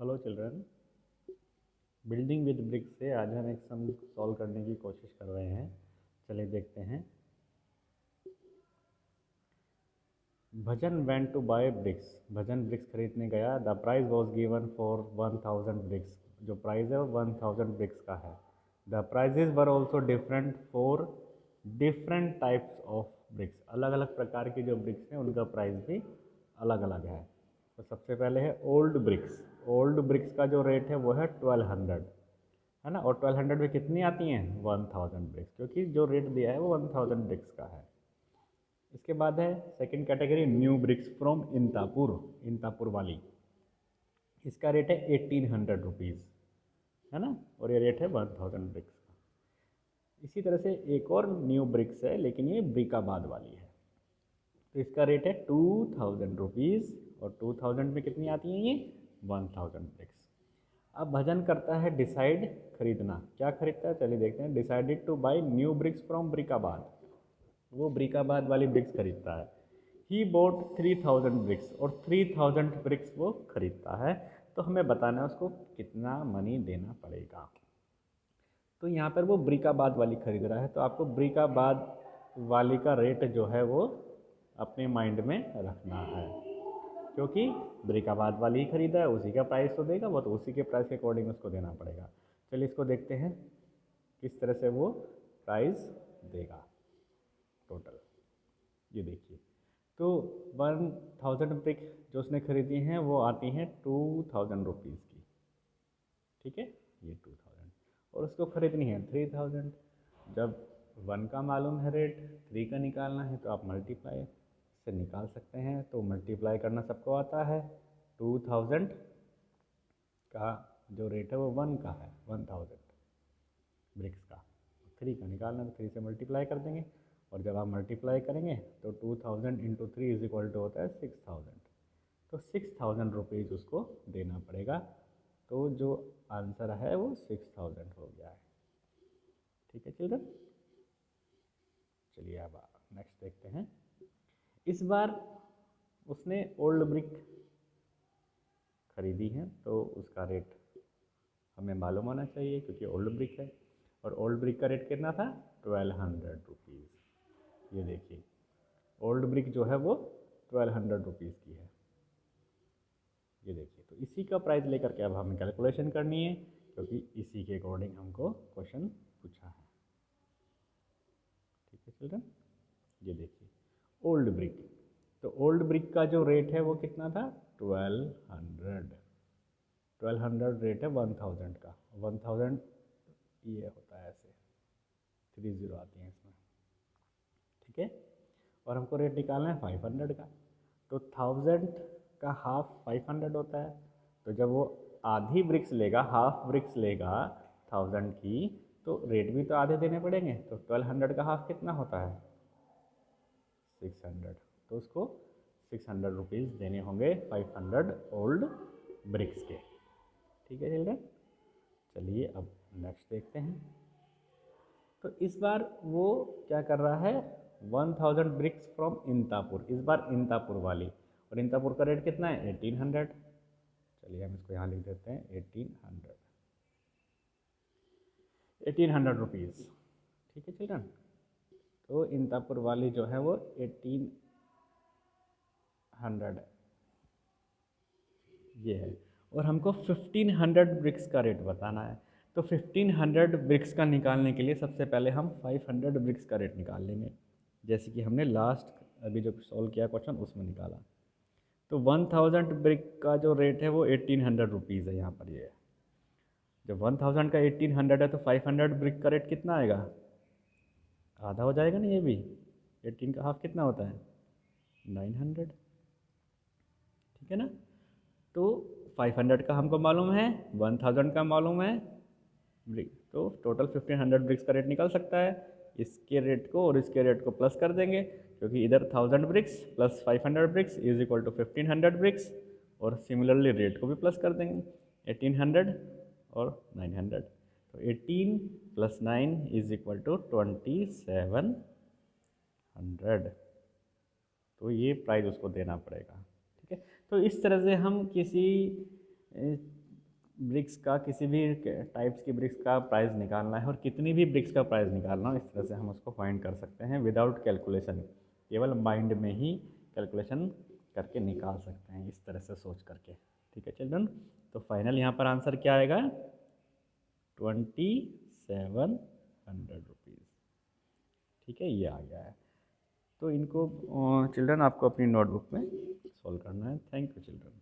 Hello children. Building with bricks से आज हम एक सम सॉल्व करने की कोशिश कर रहे हैं। चलिए देखते हैं। Bhajan went to buy bricks. Bhajan bricks खरीदने गया। The price was given for 1000 bricks. जो प्राइस है वो 1000 ब्रिक्स का है। The prices were also different for different types of bricks. अलग अलग प्रकार की जो ब्रिक्स हैं उनका प्राइस भी अलग अलग है। तो सबसे पहले है ओल्ड ब्रिक्स। ओल्ड ब्रिक्स का जो रेट है वो है 1200, है ना। और 1200 में कितनी आती हैं? 1000 ब्रिक्स, क्योंकि जो रेट दिया है वो 1000 ब्रिक्स का है। इसके बाद है second category new bricks from Intapur. Intapur वाली, इसका रेट है 1800 रुपीज़, है ना। और ये रेट है 1000 ब्रिक्स का। इसी तरह से एक और न्यू ब्रिक्स है, लेकिन ये ब्रिकाबाद वाली है। तो इसका रेट है 2000 रुपीज़। और 2000 में कितनी आती हैं ये? 1000 ब्रिक्स। अब भजन करता है डिसाइड खरीदना। क्या खरीदता है? चलिए देखते हैं। Decided to buy new bricks from Brickabad. वो ब्रिकाबाद वाली ब्रिक्स खरीदता है। He bought 3000 bricks. और 3000 ब्रिक्स वो खरीदता है। तो हमें बताना है उसको कितना मनी देना पड़ेगा। तो यहाँ पर वो ब्रिकाबाद वाली खरीद रहा है, तो आपको ब्रिकाबाद वाली का रेट जो है वो अपने माइंड में रखना है, क्योंकि ब्रिकाबाद वाली ही खरीदा है, उसी का प्राइस तो देगा वो, तो उसी के प्राइस के अकॉर्डिंग उसको देना पड़ेगा। चलिए इसको देखते हैं किस तरह से वो प्राइस देगा टोटल। ये देखिए, तो 1000 ब्रिक जो उसने खरीदी हैं वो आती हैं 2000 रुपीज़ की, ठीक है। ये 2000 और उसको खरीदनी है 3000। जब 1 का मालूम है रेट, 3 का निकालना है, तो आप मल्टीप्लाई से निकाल सकते हैं। तो मल्टीप्लाई करना सबको आता है। 2000 का जो रेट है वो 1 का है, 1000 ब्रिक्स का। 3 का निकालना, तो 3 से मल्टीप्लाई कर देंगे। और जब आप मल्टीप्लाई करेंगे तो 2000 इंटू 3 इज इक्वल टू होता है 6000। तो 6000 रुपीज़ उसको देना पड़ेगा। तो जो आंसर है वो 6000 हो गया है, ठीक है चिल्ड्रन। चलिए अब नेक्स्ट देखते हैं। इस बार उसने ओल्ड ब्रिक खरीदी है, तो उसका रेट हमें मालूम होना चाहिए, क्योंकि ओल्ड ब्रिक है। और ओल्ड ब्रिक का रेट कितना था? 1200 रुपीज़। ये देखिए, ओल्ड ब्रिक जो है वो 1200 रुपीज़ की है। ये देखिए, तो इसी का प्राइस लेकर के अब हमें कैलकुलेशन करनी है, क्योंकि इसी के अकॉर्डिंग हमको क्वेश्चन पूछा है, ठीक है चिल्ड्रन। ये देखिए ओल्ड ब्रिक, तो ओल्ड ब्रिक का जो रेट है वो कितना था? 1200। 1200 रेट है 1000 का। 1000 ये होता है ऐसे, 30 आती हैं इसमें, ठीक है। और हमको रेट निकालना है 500 का। तो 1000 का हाफ 500 होता है। तो जब वो आधी ब्रिक्स लेगा, हाफ ब्रिक्स लेगा 1000 की, तो रेट भी तो आधे देने पड़ेंगे। तो 1200 का हाफ कितना होता है? 600। तो उसको 600 रुपीज़ देने होंगे 500 ओल्ड ब्रिक्स के, ठीक है चिल्ड्रन। चलिए अब नेक्स्ट देखते हैं। तो इस बार वो क्या कर रहा है? 1000 ब्रिक्स फ्रॉम इंतापुर। इस बार इंतापुर वाली, और इंतापुर का रेट कितना है? 1800। चलिए हम इसको यहाँ लिख देते हैं 1800। 1800 रुपीज़, ठीक है चिल्ड्रन। तो इंतापुर वाली जो है वो 1800 ये है। और हमको 1500 ब्रिक्स का रेट बताना है। तो 1500 ब्रिक्स का निकालने के लिए सबसे पहले हम 500 ब्रिक्स का रेट निकाल लेंगे, जैसे कि हमने लास्ट अभी जो सॉल्व किया क्वेश्चन उसमें निकाला। तो 1000 ब्रिक का जो रेट है वो 1800 रुपीज़ है यहाँ पर। ये है, जब 1000 का 1800 है तो 500 ब्रिक का रेट कितना आएगा? आधा हो जाएगा ना ये भी। 18 का हाफ कितना होता है? 900, ठीक है ना। तो 500 का हमको मालूम है, 1000 का मालूम है ब्रिक, तो टोटल 1500 ब्रिक्स का रेट निकल सकता है। इसके रेट को और इसके रेट को प्लस कर देंगे, क्योंकि इधर 1000 bricks plus 500 bricks is equal to 1500 bricks. और सिमिलरली रेट को भी प्लस कर देंगे, 1800 और 900। तो 18 प्लस 9 इज इक्वल टू 2700। तो ये प्राइस उसको देना पड़ेगा, ठीक है। तो इस तरह से हम किसी ब्रिक्स का किसी भी टाइप्स की ब्रिक्स का प्राइस निकालना है और कितनी भी ब्रिक्स का प्राइस निकालना हो, इस तरह से हम उसको फाइंड कर सकते हैं विदाउट कैलकुलेशन, केवल माइंड में ही कैलकुलेशन करके निकाल सकते हैं, इस तरह से सोच करके। ठीक है चिल्ड्रन, तो फाइनल यहाँ पर आंसर क्या आएगा, 2700 रुपीज़। ठीक है, ये आ गया है। तो इनको चिल्ड्रन आपको अपनी नोटबुक में सॉल्व करना है। Thank you children.